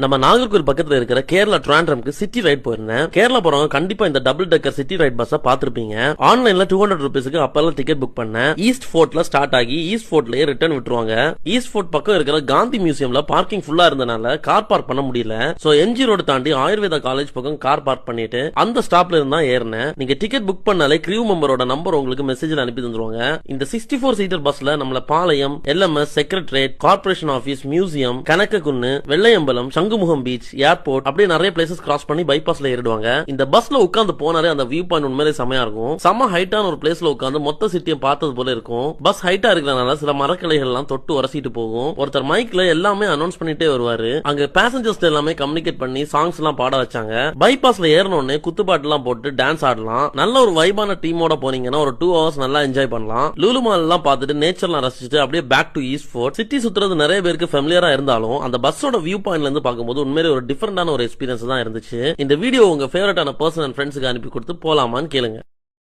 நம்ம நாகர்கோவில் பக்கத்துல இருக்கிற கேரளா ட்ராண்ட்ரம்க்கு சிட்டி ரைட் போயிருந்தேன். கேரளா போறவங்க கண்டிப்பா இந்த double decker city ride bus பாத்துருப்பீங்க. ஆன்லைன்ல 200 ரூபீஸ்க்கு அப்பெல்லாம் டிக்கெட் புக் பண்ணேன். ஈஸ்ட் ஃபோர்ட்ல ஸ்டார்ட் ஆகி ஈஸ்ட் ஃபோர்ட்லயே ரிட்டர்ன் விட்டுருவாங்க. ஈஸ்ட் ஃபோர்ட் பக்கம் இருக்கிற காந்தி மியூசியம்ல பார்க்கிங் ஃபுல்லா இருந்தனால கார் பார்க் பண்ண முடியல. சோ எம்ஜி ரோடு தாண்டி ஆயுர்வேதா காலேஜ் பக்கம் கார் பார்க் பண்ணிட்டு அந்த ஸ்டாப்ல இருந்தா ஏறினேன். நீங்க டிக்கெட் புக் பண்ணாலே கிரூ மெம்பரோட நம்பர் உங்களுக்கு மெசேஜ்ல அனுப்பி தந்துருவாங்க. இந்த 64 சீட்டர் பஸ்ல நம்மள Palayam, LMS, secretariat, corporation office, museum, Kanakakunnu, Vellayambalam, சங்குமுகம் பீச், ஏர்போர்ட் அப்படியே நிறைய பிளேசஸ் கிராஸ் பண்ணி பைபாஸ்ல ஏறிடுவாங்க. இந்த பஸ்ல உட்கார்ந்து போனாலே அந்த வியூ பாயிண்ட் உண்மையிலே செமையா இருக்கும். செம ஹைட்டான ஒரு பிளேஸ்ல உட்கார்ந்து மொத்த சிட்டியை பார்த்தது போல இருக்கும். பஸ் ஹைட்டா இருக்கிறதுனால சில மரக்கிளைகள் எல்லாம் தொட்டு உரசிட்டு போகும். ஒருத்தர் மைக்ல எல்லாமே அனௌன்ஸ் பண்ணிட்டே வருவாரு. அங்க பேசஞ்சர்ஸ் எல்லாமே கம்யூனிகேட் பண்ணி சாங்ஸ் எல்லாம் பாட வச்சாங்க. பைபாஸ்ல ஏறனோடனே குத்துப்பாட்டு எல்லாம் போட்டு டான்ஸ் ஆடலாம். நல்ல ஒரு வைபான டீமோட போனீங்கன்னா ஒரு 2 hours நல்லா என்ஜாய் பண்ணலாம். லூலு மால் எல்லாம் பார்த்துட்டு நேச்சர்லாம் ரசிச்சுட்டு அப்படியே back to East Fort. City சுத்துறது நிறைய பேருக்கு ஃபெமிலியரா இருந்தாலும் அந்த பஸ்ஸோட வியூ பாயிண்ட்ல இருந்து பார்க்கும்போது உண்மையிலே ஒரு டிஃபரெண்டான ஒரு எக்ஸ்பீரியன்ஸ் தான் இருந்துச்சு. இந்த வீடியோ உங்க ஃபேவரட்டான பர்சன் அண்ட் ஃப்ரெண்ட்ஸுக்கு அனுப்பி கொடுத்து போலாமான்னு கேளுங்க.